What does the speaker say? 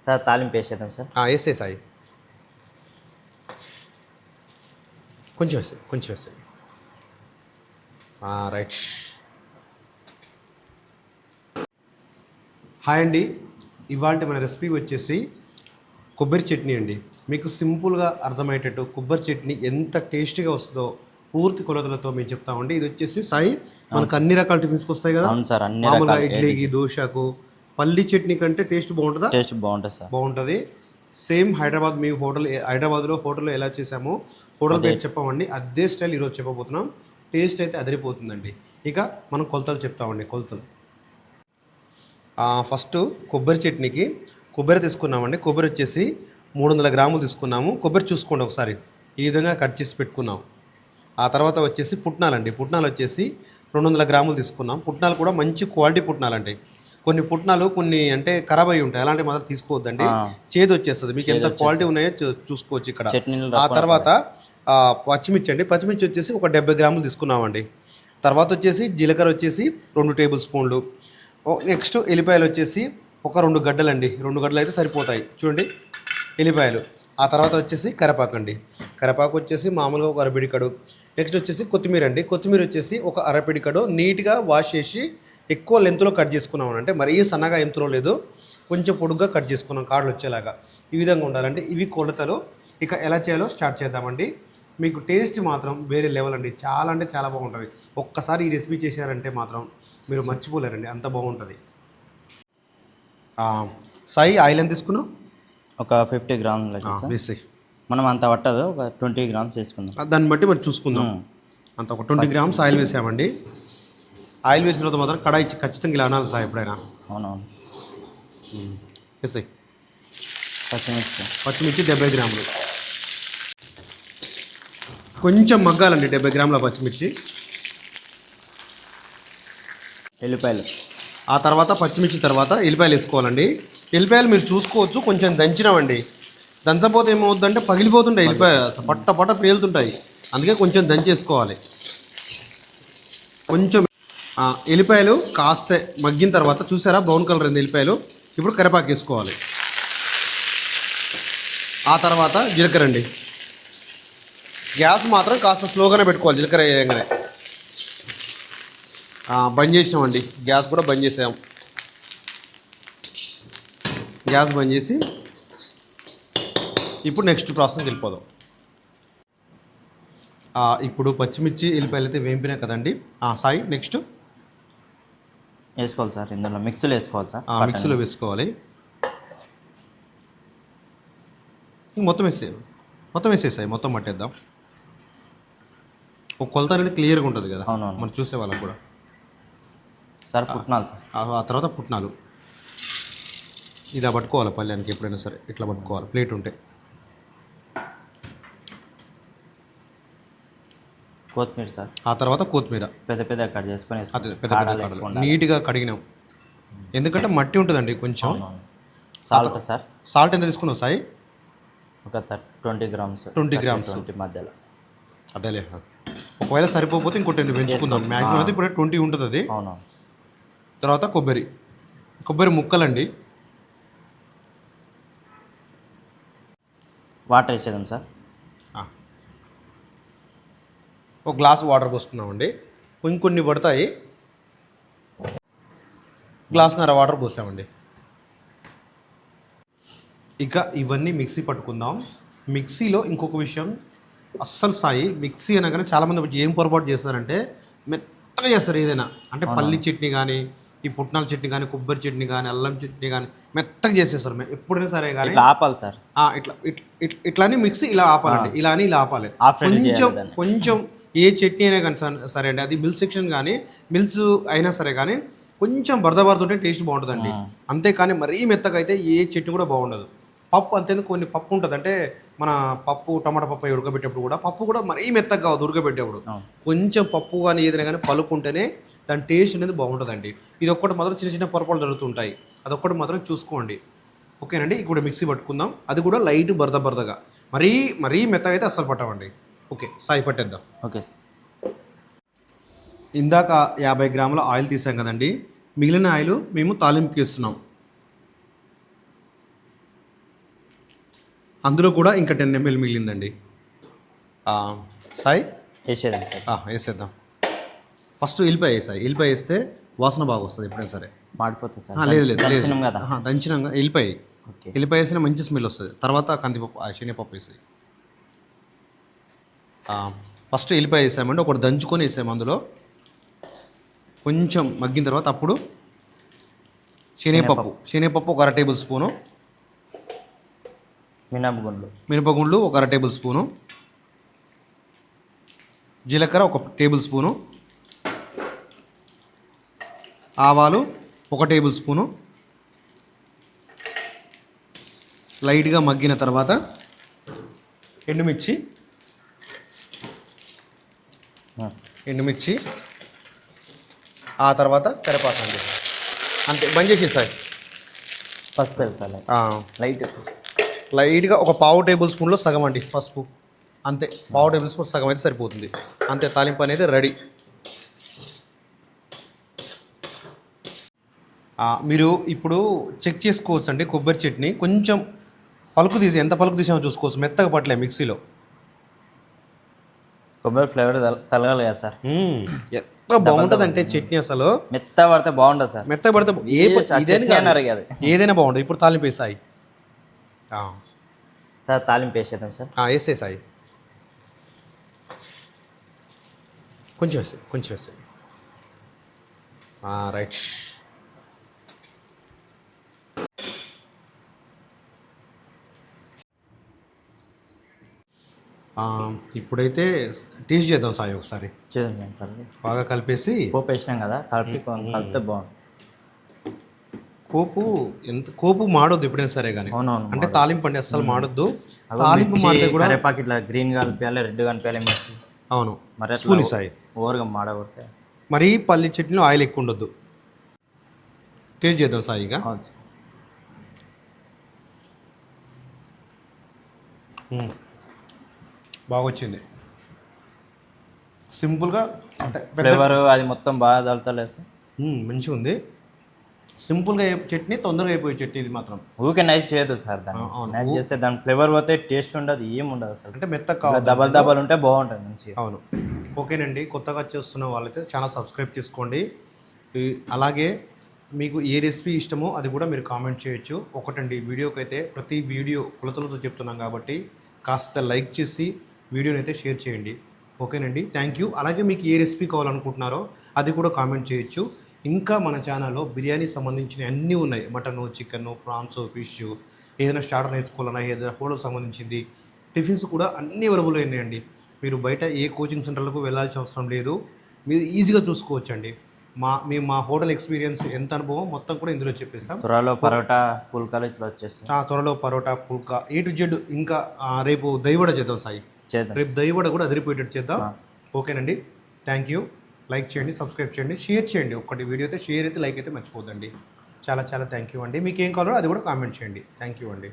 Sir తాలింపు వేసేద్దాం sir. వేసే సాయి, కొంచెం వేసాయి, కొంచెం వేసాయి. రైట్. హాయ్ అండి, ఇవాళ మన రెసిపీ వచ్చేసి కొబ్బరి చట్నీ అండి. మీకు సింపుల్గా అర్థమయ్యేటట్టు కొబ్బరి చట్నీ ఎంత టేస్టీగా వస్తుందో పూర్తి కొలతలతో మేము చెప్తామండి. ఇది వచ్చేసి సాయి మనకు అన్ని రకాల టిఫిన్స్కి వస్తాయి కదా. అవును సార్, అన్ని మామూలుగా రకాల ఇడ్లీకి, దోశకు పల్లి చట్నీ కంటే టేస్ట్ బాగుంటుందా? టేస్ట్ బాగుంటుంది సార్. బాగుంటుంది. సేమ్ హైదరాబాద్ మేము హైదరాబాద్లో హోటల్లో ఎలా చేసామో హోటల్ పేరు చెప్పామండి, అదే స్టైల్ ఈరోజు చెప్పబోతున్నాం. టేస్ట్ అయితే అదిరిపోతుందండి. ఇక మనం కొలతలు చెప్తామండి. కొలతలు ఫస్ట్ కొబ్బరి చట్నీకి కొబ్బరి తీసుకున్నామండి. కొబ్బరి వచ్చేసి 300 గ్రాములు తీసుకున్నాము. కొబ్బరి చూసుకోండి ఒకసారి, ఈ విధంగా కట్ చేసి పెట్టుకున్నాం. ఆ తర్వాత వచ్చేసి పుట్నాలండి. పుట్నాలు వచ్చేసి 200 గ్రాములు తీసుకున్నాం. పుట్నాలు కూడా మంచి క్వాలిటీ పుట్నాలండి. కొన్ని పుట్నాలు కొన్ని అంటే ఖరాబ్ అయి ఉంటాయి, అలాంటి మాత్రం తీసుకోవద్దండి, చేదు వచ్చేస్తుంది. మీకు ఎంత క్వాలిటీ ఉన్నాయో చూసుకోవచ్చు ఇక్కడ. ఆ తర్వాత పచ్చిమిర్చి అండి. పచ్చిమిర్చి వచ్చేసి ఒక 70 గ్రాములు తీసుకున్నామండి. తర్వాత వచ్చేసి జీలకర్ర వచ్చేసి 2 టేబుల్ స్పూన్లు. నెక్స్ట్ ఎల్లిపాయలు వచ్చేసి ఒక 2 గడ్డలండి. 2 గడ్డలు అయితే సరిపోతాయి చూడండి ఎల్లిపాయలు. ఆ తర్వాత వచ్చేసి కరివేపాకు అండి. కరివేపాకు వచ్చేసి మామూలుగా ఒక అరపిడికడు. నెక్స్ట్ వచ్చేసి కొత్తిమీర అండి. కొత్తిమీర వచ్చేసి ఒక అరపిడికడు నీట్గా వాష్ చేసి ఎక్కువ లెంత్లో కట్ చేసుకున్నాం. అంటే మరీ సన్నగా ఎంతులో లేదు, కొంచెం పొడుగ్గా కట్ చేసుకున్నాం కాడలు వచ్చేలాగా. ఈ విధంగా ఉండాలంటే ఇవి కొలతలు. ఇక ఎలా చేయాలో స్టార్ట్ చేద్దామండి. మీకు టేస్ట్ మాత్రం వేరే లెవెల్ అండి, చాలా అంటే చాలా బాగుంటుంది. ఒక్కసారి ఈ రెసిపీ చేశారంటే మాత్రం మీరు మర్చిపోలేరండి, అంత బాగుంటుంది. సాయి ఆయిల్ ఎంత తీసుకున్నావు? ఒక 50 గ్రాములు వేసి మనం అంత పట్టదు, ఒక 20 గ్రామ్స్ వేసుకుందాం. దాన్ని బట్టి మనం చూసుకుందాం. అంత ఒక 20 గ్రామ్స్ ఆయిల్ వేసామండి. ఆయిల్ వేసిన తర్వాత మాత్రం కడాయి ఖచ్చితంగా ఇలా అనాలి సార్ ఎప్పుడైనా. అవునవును. వేసాయి. పచ్చిమిర్చి 70 గ్రాములు. కొంచెం మగ్గాలండి 70 గ్రాముల పచ్చిమిర్చి. ఎల్లిపాయలు. ఆ తర్వాత పచ్చిమిర్చి తర్వాత ఎల్లిపాయలు వేసుకోవాలండి. ఎల్లిపాయలు మీరు చూసుకోవచ్చు, కొంచెం దంచినామండి. దంచపోతే ఏమవుతుందంటే పగిలిపోతుంటాయి ఎల్లిపాయ, పట్ట పేలుతుంటాయి. అందుకే కొంచెం దంచేసుకోవాలి. కొంచెం ఎల్లిపాయలు కాస్త మగ్గిన తర్వాత చూసారా బ్రౌన్ కలర్ అయింది ఎల్లిపాయలు. ఇప్పుడు కరివేపాకు వేసుకోవాలి. ఆ తర్వాత జీలకర్ర అండి. గ్యాస్ మాత్రం కాస్త స్లోగానే పెట్టుకోవాలి జీలకర్ర వేయగానే. బంద్ చేసినామండి, గ్యాస్ కూడా బంద్ చేసాం. గ్యాస్ బంద్ చేసి ఇప్పుడు నెక్స్ట్ ప్రాసెస్కి వెళ్ళిపోదాం. ఇప్పుడు పచ్చిమిర్చి ఎల్లిపాయలు అయితే వేంపినాయి కదండి. సాయి నెక్స్ట్ వేసుకోవాలి సార్, ఇందులో మిక్సీలో వేసుకోవాలి సార్. మిక్సీలో వేసుకోవాలి. మొత్తం వేసేసాయి, మొత్తం పట్టేద్దాం. ఒక కొలత అనేది క్లియర్గా ఉంటుంది కదా మనం చూసే వాళ్ళకి కూడా. సార్ పుట్నాలు సార్. ఆ తర్వాత పుట్నాలు ఇలా పట్టుకోవాలి పళ్ళానికి, ఎప్పుడైనా సరే ఇట్లా పట్టుకోవాలి ప్లేట్ ఉంటే. కొత్తిమీర సార్. ఆ తర్వాత కొత్తిమీర పెద్ద కట్ చేసుకొని పెద్ద నీట్గా కడిగినాం, ఎందుకంటే మట్టి ఉంటుందండి కొంచెం. Salt sir. సాల్ట్ ఎంత తీసుకున్నావు సాయి? ఒక 20 గ్రామ్స్. 20 గ్రామ్స్ మధ్యలో. అదేలే, ఒకవేళ సరిపోతే ఇంకోటి పెంచుకుందాం. మ్యాక్సిమం అయితే ఇప్పుడు 20 ఉంటుంది అది. అవును. తర్వాత కొబ్బరి ముక్కలండి. వాటర్ వేసేద్దాం సార్. ఒక గ్లాస్ వాటర్ పోసుకున్నామండి. ఇంకొన్ని పడతాయి, గ్లాస్న్నర వాటర్ పోసామండి. ఇక ఇవన్నీ మిక్సీ పట్టుకుందాం. మిక్సీలో ఇంకొక విషయం అస్సలు సాయి, మిక్సీ అనగానే చాలామంది ఏం పొరపాటు చేస్తారంటే మెత్తగా చేస్తారు ఏదైనా. అంటే పల్లి చట్నీ కానీ, ఈ పుట్నాల చట్నీ కానీ, కొబ్బరి చట్నీ కానీ, అల్లం చట్నీ కానీ మెత్తగా చేసేస్తారు. ఎప్పుడైనా సరే కానీ ఆపాలి సార్. ఇట్లానే మిక్సీ ఇలా ఆపాలండి, ఇలా అని ఇలా ఆపాలి. కొంచెం ఏ చట్నీ అయినా కానీ సరే అండి, అది మిల్క్ సెక్షన్ కానీ మిల్క్స్ అయినా సరే కానీ కొంచెం బరదబడుతుంటే టేస్ట్ బాగుంటుందండి. అంతేకాని మరీ మెత్తగా అయితే ఏ చట్నీ కూడా బాగుండదు. పప్పు అంతేందుకు కొన్ని పప్పు ఉంటుంది, అంటే మన పప్పు టమాటా పప్పు ఉడకబెట్టేప్పుడు కూడా పప్పు కూడా మరీ మెత్తగా కావద్దు. ఉడకబెట్టేప్పుడు కొంచెం పప్పు కానీ ఏదైనా కానీ పలుకుంటేనే దాని టేస్ట్ అనేది బాగుంటుందండి. ఇది ఒక్కటి మాత్రం చిన్న పొరపాట్లు జరుగుతుంటాయి, అదొక్కటి మాత్రం చూసుకోండి. ఓకేనండి. ఇప్పుడు మిక్సీ పట్టుకుందాం, అది కూడా లైట్ బరదగా, మరీ మెత్తగా అయితే అస్సలు పట్టమండి. ఓకే సాయి పట్టేద్దాం. ఓకే. ఇందాక 50 గ్రాముల ఆయిల్ తీసాం కదండి, మిగిలిన ఆయిల్ మేము తాలింపుకి ఇస్తున్నాం. అందులో కూడా ఇంకా 10 ml మిగిలిందండి. సాయి వేసేద్దాం సార్. వేసేద్దాం. ఫస్ట్ ఎల్లిపాయ వేసాయి. ఎల్లిపాయ వేస్తే వాసన బాగా వస్తుంది ఎప్పుడైనా సరే. మాడిపోతుంది సార్. లేదు లేదు దంచినాం కదా. దంచినాక ఎల్లిపాయ ఓకే. ఎల్లిపాయ వేసిన మంచి స్మెల్ వస్తుంది. తర్వాత కందిపప్పు శనగపప్పు వేసాయి. ఫస్ట్ ఎల్లిపాయ వేసామంటే ఒకటి దంచుకొని వేసాము. అందులో కొంచెం మగ్గిన తర్వాత అప్పుడు శనగపప్పు ఒక 1/2 టేబుల్ స్పూను, మినపగుండ్లు ఒక 1/2 టేబుల్ స్పూను, జీలకర్ర ఒక 1 టేబుల్ స్పూను, ఆవాలు 1 టేబుల్ స్పూను. లైట్గా మగ్గిన తర్వాత ఎండుమిర్చి ఆ తర్వాత కరివేపాకు అండి. అంతే, బంద్ చేసేసాయి. పసుపు వేసాలి లైట్గా ఒక 1/2 టేబుల్ స్పూన్లో సగం అండి పసుపు. అంతే, 1/2 టేబుల్ స్పూన్ సగం అయితే సరిపోతుంది. అంతే, తాలింపు అనేది రెడీ. మీరు ఇప్పుడు చెక్ చేసుకోవచ్చు అండి. కొబ్బరి చట్నీ కొంచెం పలుకు తీసి, ఎంత పలుకు తీసామో చూసుకోవచ్చు. మెత్తగా పట్టలే మిక్సీలో. కొబ్బరి ఫ్లేవర్ తలగాలి కదా సార్. ఎంత బాగుంటుంది అంటే చట్నీ అసలు. మెత్తగా పడితే బాగుంటుంది సార్. మెత్తగా పడితే ఏదైనా బాగుంటుంది. ఇప్పుడు తాలింపు వేసాయి సార్. తాలింపు వేసేద్దాం సార్. వేసేసాయి. కొంచెం వేసాయి. రైట్. ఇప్పుడైతే టేస్ట్ చేద్దాం సాయి ఒకసారి. బాగా కలిపేసి పోపు వేసినాం కదా, కలిపితే బాగుంది. కోపు మాడొద్దు ఎప్పుడైనా సరే కానీ. అంటే తాలింపు అండి, అస్సలు మాడొద్దు. తాలింపు మాడితే కూడా కరివేపాకు ఇట్లా గ్రీన్ కలిపియాలి, రెడ్ కలిపియాలి మిర్చి. అవును, మరి స్పూన్ సాయి. ఓవర్గా మాడగొడితే మరి పల్లి చట్నీలో ఆయిల్ ఎక్కువ ఉండొద్దు. టేస్ట్ చేద్దాం సాయిగా. బాగా వచ్చింది. సింపుల్గా అంటే ఫ్లేవర్ అది మొత్తం బాగా తగులుతలేదు సార్. మంచిగా ఉంది. సింపుల్గా చట్నీ, తొందరగా అయిపోయే చట్నీ ఇది మాత్రం. ఊరికే నైట్ చేయదు సార్. నైట్ చేస్తే దాని ఫ్లేవర్ పోతే టేస్ట్ ఉండదు, ఏం ఉండదు అసలు. అంటే మెత్తగా దబల్ ఉంటే బాగుంటుంది మంచిగా. అవును. ఓకేనండి, కొత్తగా చేస్తున్న వాళ్ళైతే ఛానల్ సబ్స్క్రైబ్ చేసుకోండి. అలాగే మీకు ఏ రెసిపీ ఇష్టమో అది కూడా మీరు కామెంట్ చేయొచ్చు. ఒకటండి, వీడియోకి అయితే ప్రతి వీడియో కొలతలతో చెప్తున్నాం కాబట్టి కాస్త లైక్ చేసి వీడియోని అయితే షేర్ చేయండి. ఓకేనండి, థ్యాంక్ యూ. అలాగే మీకు ఏ రెసిపీ కావాలనుకుంటున్నారో అది కూడా కామెంట్ చేయొచ్చు. ఇంకా మన ఛానల్లో బిర్యానీ సంబంధించిన అన్నీ ఉన్నాయి. మటను, చికెను, ప్రాన్స్, ఫిష్, ఏదైనా స్టార్టర్ నేర్చుకోవాలన్నా, ఏదైనా హోటల్ సంబంధించింది, టిఫిన్స్ కూడా అన్నీ అవైలబుల్ అయినాయండి. మీరు బయట ఏ కోచింగ్ సెంటర్లకు వెళ్ళాల్సిన అవసరం లేదు. మీరు ఈజీగా చూసుకోవచ్చండి. మా హోటల్ ఎక్స్పీరియన్స్ ఎంత అనుభవం మొత్తం కూడా ఇందులో చెప్పేస్తాం. త్వరలో పరోటా పుల్కాలు ఇట్లా వచ్చేస్తాయి. త్వరలో పరోటా, పుల్కా, A to Z. ఇంకా రేపు దహివడ చేద్దాం సాయి. రేపు దహివడ కూడా అదిరిపోయేటట్టు చేద్దాం. ఓకేనండి, థ్యాంక్ యూ. లైక్ చేయండి, సబ్స్క్రైబ్ చేయండి, షేర్ చేయండి. ఒక్కటి వీడియో అయితే షేర్ అయితే, లైక్ అయితే మర్చిపోద్దండి. చాలా చాలా థ్యాంక్ యూ అండి. మీకు ఏం కావాలో అది కూడా కామెంట్ చేయండి. థ్యాంక్ యూ అండి.